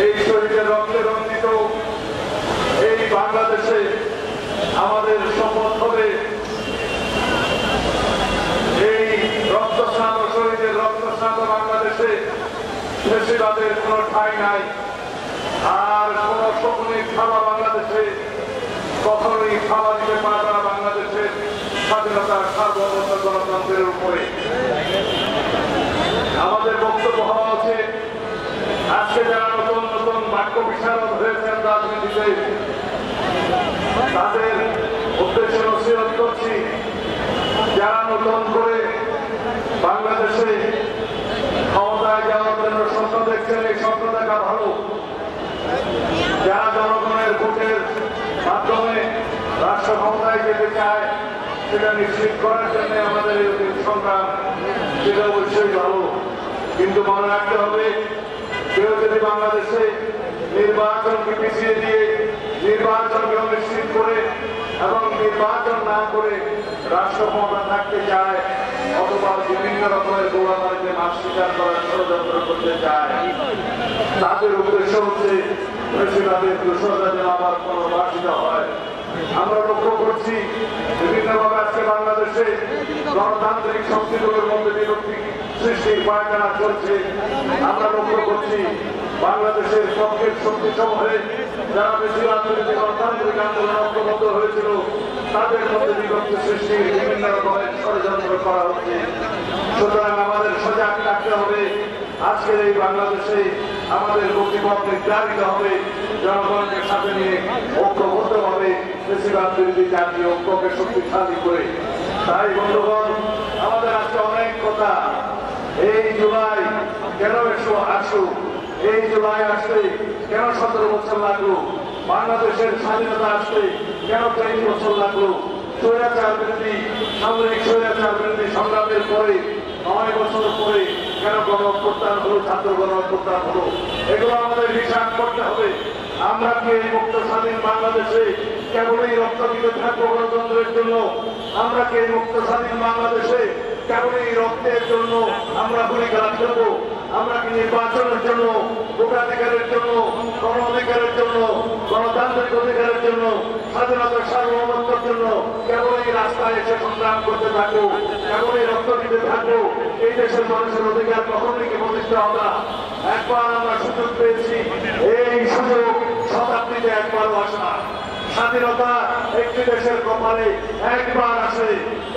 এই শহীদের রক্তে রঞ্জিত এই বাংলাদেশে আমাদের শপথ হবে এই রক্তস্নাত শহীদের রক্তস্নাত বাংলাদেশে ফ্যাসিবাদের কোনো ঠাঁই নাই। আর কোন শকুনির খাওয়া বাংলাদেশে কখনোই খাওয়া দিতে পারবে না বাংলাদেশের স্বাধীনতার সার্বভৌমত্ব গণতন্ত্রের উপরে। আমাদের বক্তব্য হওয়া উচিত আজকে যারা নতুন নতুন বাক্য বিশারদ হয়েছেন রাজনীতিতে তাদের উদ্দেশ্যে নসিহত করছি, যারা নতুন করে বাংলাদেশে ক্ষমতায় যাওয়ার জন্য স্বপ্ন দেখছেন এই স্বপ্ন দেখা ভালো। যারা জনগণের ভোটের মাধ্যমে রাষ্ট্র ক্ষমতায় যেতে চায় সেটা নিশ্চিত করার জন্য আমাদের এই সংগ্রাম, সেটা অবশ্যই ভালো। কিন্তু মনে রাখতে হবে কেউ যদি বাংলাদেশে নির্বাচনকে পিছিয়ে দিয়ে নির্বাচনকে অনিশ্চিত করে এবং নির্বাচন না করে রাষ্ট্র ক্ষমতা থাকতে চায় অথবা বিভিন্ন রকমের গোলাবাড়িতে মাছ শিকার করার ষড়যন্ত্র করতে চায়, তাদের উদ্দেশ্য হচ্ছে প্রেসিডেন্টের দুঃসহতা যেন আবার পুনর্বাসিত হয়। আমরা লক্ষ্য করছি বিভিন্নভাবে আজকে বাংলাদেশে গণতান্ত্রিক শক্তিগুলোর মধ্যে বিরক্তি সৃষ্টির পায়খানা চলছে। আমরা লক্ষ্য করছি বাংলাদেশের পক্ষের শক্তি সমূহে যারা বেশিরভাগ গণতান্ত্রিক আন্দোলন ঐক্যবদ্ধ হয়েছিল তাদের মধ্যে বিভক্তি সৃষ্টির বিভিন্ন রকমের ষড়যন্ত্র করা হচ্ছে। সুতরাং আমাদের সজাগ থাকতে হবে। আজকের এই বাংলাদেশে আমাদের গতিপথ নির্ধারিত হবে জনগণকে সাথে নিয়ে ঐক্যবদ্ধভাবে বেশিরভাগ বিরোধী জাতীয় ঐক্যকে শক্তিশালী করে। তাই বন্ধুগণ, আমাদের আজকে অনেক কথা। এই জুলাই কেন আসুক, এই জুলাই আসতে কেন 17 বছর লাগলো, বাংলাদেশের স্বাধীনতা আসতে কেন 23 বছর লাগলো, স্বৈরাচার বিরোধী সামরিক স্বৈরাচার বিরোধী সংগ্রামের পরে 9 বছর পরে কেন গণ অভ্যুত্থান হলো, ছাত্র গণ অভ্যুত্থান হলো, এগুলো আমাদের হিসাব করতে হবে। আমরা কি এই মুক্ত স্বাধীন বাংলাদেশে কেবলই রক্ত দিতে থাকবো গণতন্ত্রের জন্য? আমরা কি এই মুক্ত স্বাধীন বাংলাদেশে কেবলই রক্তের জন্য আমরা গুলিগালাজ করবো? আমরা কি নির্বাচনের জন্য, ভোটাধিকারের জন্য, গণ অধিকারের জন্য, গণতান্ত্রিক অধিকারের জন্য, স্বাধীনতার সার্বভৌমত্বের জন্য কেবলই রাস্তায় এসে সংগ্রাম করতে থাকবো, কেবলই রক্ত দিতে থাকবো? এই দেশের মানুষের অধিকার কখনোই কি প্রতিষ্ঠা হবে না। একবার আমরা সুযোগ পেয়েছি, এই সুযোগ শতাব্দীতে একবারও আসে না। স্বাধীনতা একটি দেশের কপালে একবার আসে।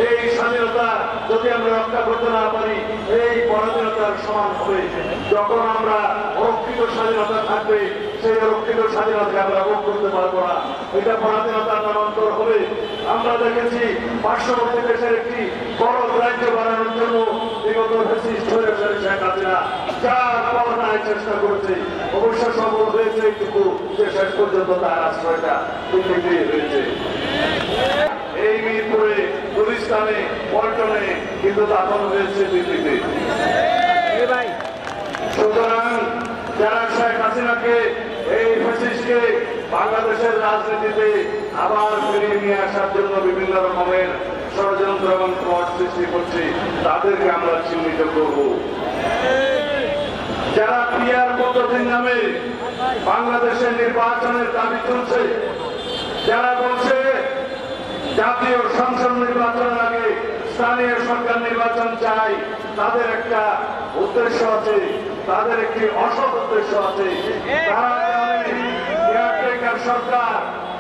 এই স্বাধীনতা যদি আমরা রক্ষা করতে না পারি এই পরাধীনতার সমান হবে। যখন আমরা অরক্ষিত স্বাধীনতা থাকবে সেই অরক্ষিত স্বাধীনতাকে আমরা ভোগ করতে পারবো না, এটা পরাধীনতার নামান্তর হবে। আমরা দেখেছি পার্শ্ববর্তী দেশের একটি বড় রাজ্য বানানোর জন্য বিগত ফ্যাসিস্ট শেখ হাসিনা যার পরনায় চেষ্টা করেছে, অবশ্য সফল হয়েছে এইটুকু যে শেষ পর্যন্ত তার আশ্রয়টা হয়েছে এই মিরপুরে, গুলিস্তানে, পল্টনে, কিন্তু দাফন হয়েছে দিল্লিতে। সুতরাং যারা শেখ হাসিনাকে এই ফ্যাসিস্টকে বাংলাদেশের রাজনীতিতে আবার ফিরিয়ে নিয়ে আসার জন্য বিভিন্ন রকমের ষড়যন্ত্র এবং প্লট সৃষ্টি করছে তাদেরকে আমরা চিহ্নিত করব। যারা পিআর পদ্ধতির নামে বাংলাদেশের নির্বাচনের দাবি তুলছে, যারা বলছে জাতীয় সংসদ নির্বাচনের আগে স্থানীয় সরকার নির্বাচন চাই, তাদের একটা উদ্দেশ্য আছে, তাদের একটি অসৎ উদ্দেশ্য আছে। কেয়ারটেকার সরকার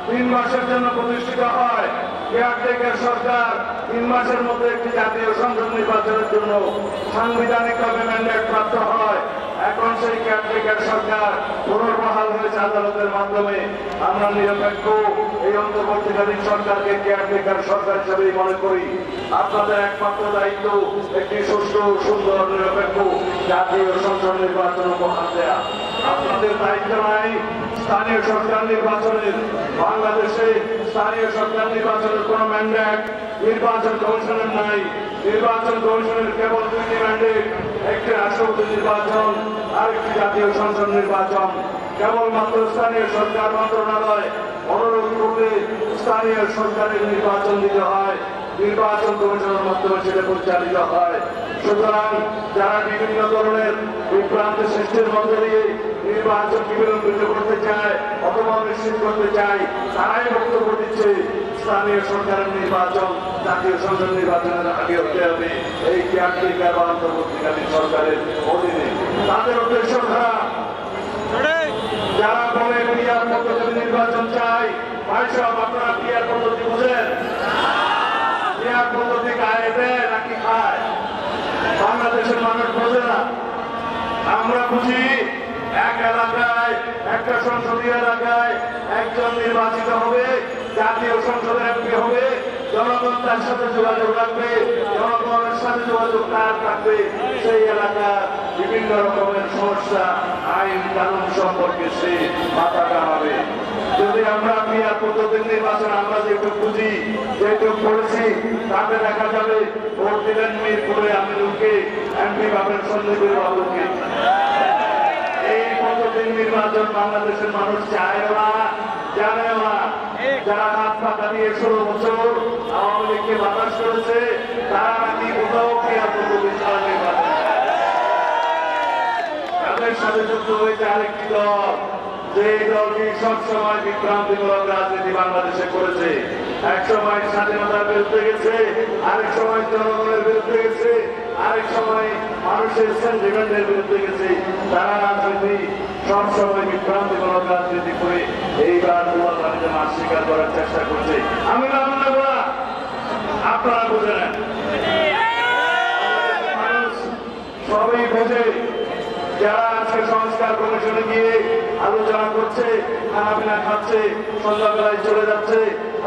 3 মাসের জন্য প্রতিষ্ঠিত হয়, কেয়ারটেকার সরকার 3 মাসের মধ্যে একটি জাতীয় সংসদ নির্বাচনের জন্য সাংবিধানিকভাবে ম্যান্ডেট প্রাপ্ত হয়। এখন সেই কেয়ারটেকার সরকার পুনর্বহাল হয়েছে আদালতের মাধ্যমে। আমরা নিরপেক্ষ এই অন্তর্বর্তীকালীন সরকারকে কেয়ারটেকার সরকার হিসেবেই মনে করি। আপনাদের একমাত্র দায়িত্ব একটি সুষ্ঠু, সুন্দর, নিরপেক্ষ জাতীয় সংসদ নির্বাচন উপহার দেয়া। আপনাদের দায়িত্ব নাই স্থানীয় সরকার নির্বাচনের। বাংলাদেশে স্থানীয় সরকার নির্বাচনের কোন ম্যান্ডেট নির্বাচন কমিশনের নাই। নির্বাচন কমিশনের কেবল 2টি ম্যান্ডেট, একটি রাষ্ট্রপতি নির্বাচন আর একটি জাতীয় সংসদ নির্বাচন। কেবলমাত্র স্থানীয় সরকার মন্ত্রণালয় অনুরোধ করলে স্থানীয় সরকারের নির্বাচন দিতে হয়, নির্বাচন কমিশনের মাধ্যমে সেটা পরিচালিত হয়। সুতরাং যারা বিভিন্ন ধরনের বিভ্রান্তি সৃষ্টির মধ্যে দিয়ে নির্বাচনকে বিলম্বিত করতে চায় অথবা নিশ্চিত করতে চায়, তারাই বক্তব্য দিচ্ছে স্থানীয় সরকারের নির্বাচন জাতীয় সংসদ নির্বাচনের আগে হতে হবে এই কেয়ারটেকার বা অন্তর্বর্তীকালীন সরকারের অধীনে। তাদের উদ্দেশ্য খারাপ। যারা বলে পিআর পদ্ধতি নির্বাচন চাই, ভাই সাহেব আপনারা পিআর পদ্ধতি বুঝেন? পিআর পদ্ধতি গায়ে দেয় নাকি খায়? বাংলাদেশের মানুষ বোঝে না। আমরা বুঝি এক এলাকায় একটা সংসদীয় এলাকায় একজন নির্বাচিত হবে, জাতীয় সংসদের এমপি হবে, জনগণ তার সাথে যোগাযোগ রাখবে, জনগণের সাথে যোগাযোগ না থাকবে সেই এলাকার বিভিন্ন রকমের সমস্যা আইন কানুন সম্পর্কে সে মাথা ঘামাবে। যদি আমরা পিআর পদ্ধতির নির্বাচন আমরা যেটুকু বুঝি যেটুকু করেছি তাতে দেখা যাবে ভোট দিলেন মিরপুরে আমিরুলকে, এমপি পাবেন সন্দীপের বাবুকে। এই পদ্ধতির নির্বাচন বাংলাদেশের মানুষ চায়ও না, জানেও না। যারা হাত পাকা দিয়ে 16 বছর আওয়ামী লীগকে বাতাস করেছে তারা নাকি কোথাও পিআর পদ্ধতি ছাড়া নির্বাচন। তাদের সাথে যুক্ত হয়েছে আরেকটি দল, যে দলটি সবসময় বিভ্রান্তিমূলক রাজনীতি বাংলাদেশে করেছে। এক সময় স্বাধীনতার বিরুদ্ধে গেছে, আরেক সময় জনগণের বিরুদ্ধে গেছে, আরেক সময় মানুষের সেন্টিমেন্টের বিরুদ্ধে গেছে। তারা রাজনীতি সবসময় বিভ্রান্তিমূলক রাজনীতি করে এইবার দুয়ার বাড়িতে মাছ স্বীকার করার চেষ্টা করছে। আমি না আপনারা বুঝে নেন। মানুষ সবই বোঝে। যারা আজকে সংস্কার কমিশনে গিয়ে আলোচনা করছে, খানাপিনা খাচ্ছে, সন্ধ্যাবেলায় চলে যাচ্ছে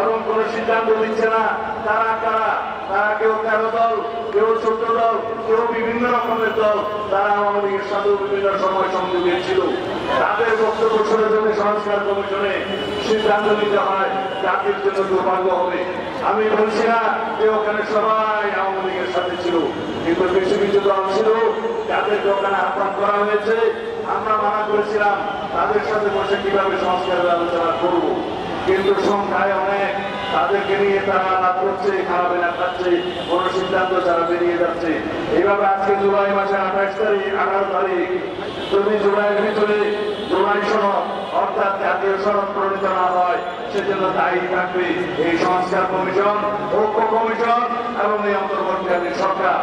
এবং কোন সিদ্ধান্ত দিচ্ছে না, তারা কারা? তারা কেউ 13 দল, কেউ 14 দল, কেউ বিভিন্ন রকমের দল। তারা আওয়ামী লীগের সাথে বিভিন্ন সময় সংযোগে ছিল। তাদের বক্তব্য শুনে যদি সংস্কার কমিশনে সিদ্ধান্ত নিতে হয় জাতির জন্য দুর্ভাগ্য হবে। আমি বলছি না যে ওখানে সবাই আওয়ামী লীগের সাথে ছিল, কিন্তু কিছু কিছু দল ছিল যাদেরকে ওখানে আহ্বান করা হয়েছে। আমরা মানা করেছিলাম তাদের সাথে বসে কিভাবে সংস্কারের আলোচনা করব, কিন্তু সংখ্যায় অনেক। তাদেরকে নিয়ে তারা আলাপ করছে, খানাপিনা খাচ্ছে, কোন সিদ্ধান্ত যারা বেরিয়ে যাচ্ছে। এইভাবে আজকে জুলাই মাসের 28 তারিখ 18 তারিখ যদি জুলাইয়ের ভিতরে জুলাই সনদ অর্থাৎ জাতীয় সনদ প্রণীত না হয়, সেজন্য দায়ী থাকবে এই সংস্কার কমিশন, ঐক্য কমিশন এবং এই অন্তর্বর্তীকালীন সরকার।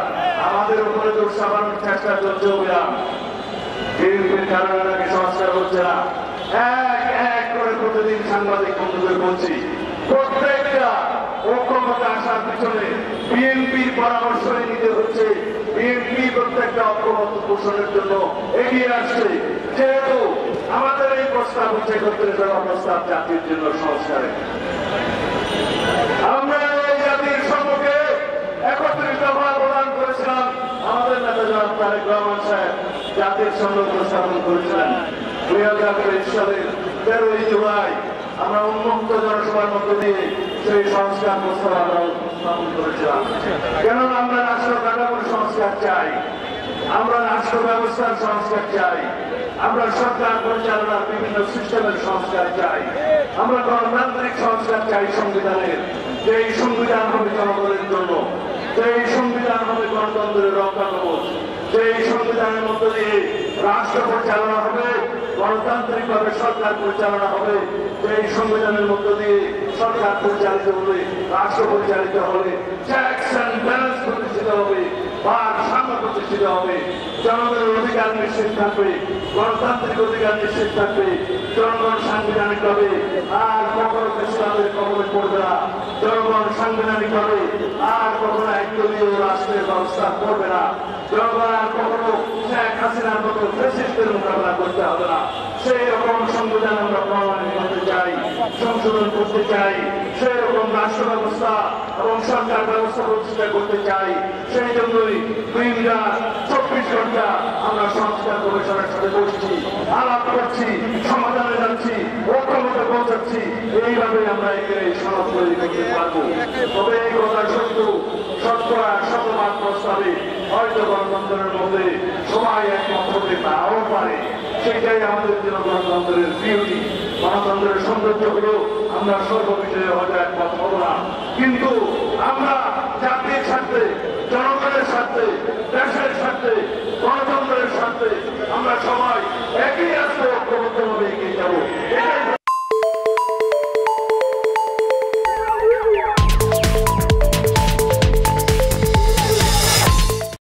আমাদের উপরে দোষ চাপানোর চেষ্টা চলছে অভিযান। বিএনপির কারণে নাকি সংস্কার হচ্ছে না। এক এক করে প্রতিদিন সাংবাদিক বন্ধুদের বলছি, প্রত্যেকটা ঐক্যমতে আসার পিছনে বিএনপির পরামর্শ নিতে হচ্ছে। বিএনপি প্রত্যেকটা ঐক্যমত পোষণের জন্য এগিয়ে আসছে। যেহেতু আমাদের এই প্রস্তাব হচ্ছে 31 দফা প্রস্তাব জাতির জন্য সংস্কারে, আমরা এই জাতির সম্মুখে 31 দফা প্রদান করেছিলাম। আমাদের নেতা জনাব তারেক রহমান সাহেব জাতির সঙ্গে উপস্থাপন করেছিলেন 2023 সালের 13 জুলাই। আমরা উন্মুক্ত জনসভার মধ্য দিয়ে সেই সংস্কার প্রস্তাব আমরা উপস্থাপন করেছিলাম। কেননা আমরা রাষ্ট্র কাঠামোর সংস্কার চাই, আমরা রাষ্ট্র ব্যবস্থার সংস্কার চাই, আমরা সরকার পরিচালনার বিভিন্ন সিস্টেমের সংস্কার চাই, আমরা গণতান্ত্রিক সংস্কার চাই সংবিধানের, যেই সংবিধান হবে জনগণের জন্য, যেই সংবিধান হবে গণতন্ত্রের রক্ষা কবচ, যেই সংবিধানের মধ্য দিয়ে রাষ্ট্র পরিচালনা হবে, গণতান্ত্রিক ভাবে সরকার পরিচালনা হবে, যেই সংবিধানের মধ্য দিয়ে সরকার পরিচালিত হবে, রাষ্ট্র পরিচালিত হবে, চেকস এন্ড ব্যালেন্স প্রতিষ্ঠিত হবে, ভারসাম্য প্রতিষ্ঠিত হবে, জনগণের অধিকার নিশ্চিত থাকবে, গণতান্ত্রিক অধিকার নিশ্চিত থাকবে, জনগণ সাংবিধানিক হবে আর কখনো ইসলামের কবলে পড়বে না, জনগণ সাংবিধানিক হবে আর কখনো একদলীয় রাষ্ট্রের ব্যবস্থা করবে না, জনগণ আর কখনো শেখ হাসিনার মতো ফ্যাসিস্টের মোকাবেলা করতে হবে না। সেই রকম সংবিধান আমরা প্রণয়ন করতে চাই, সংশোধন করতে চাই, সেই রকম রাষ্ট্র ব্যবস্থা এবং সরকার ব্যবস্থা প্রতিষ্ঠা করতে চাই। সেই জন্যই দিন রাত 24 ঘন্টা আমরা সংস্কার কমিশনের সাথে বসছি, আলাপ করছি, সমাধানে যাচ্ছি, ঐক্যমতে পৌঁছাচ্ছি। এইভাবে আমরা এই সনদ তৈরি করতে পারবো। তবে এই কথা সত্য, শতকরা শতভাগ প্রস্তাবে হয়তো গণতন্ত্রের মধ্যে সবাই একমত হতে নাও পারে। সেটাই আমাদের জন্য গণতন্ত্রের বিউটি, গণতন্ত্রের সৌন্দর্য হলো আমরা সর্ববিষয়ে হয়তো একমত হব না, কিন্তু আমরা জাতির স্বার্থে, জনগণের স্বার্থে, দেশের স্বার্থে, গণতন্ত্রের স্বার্থে আমরা আমরা সবাই একই রাস্তায় ঐক্যবদ্ধভাবে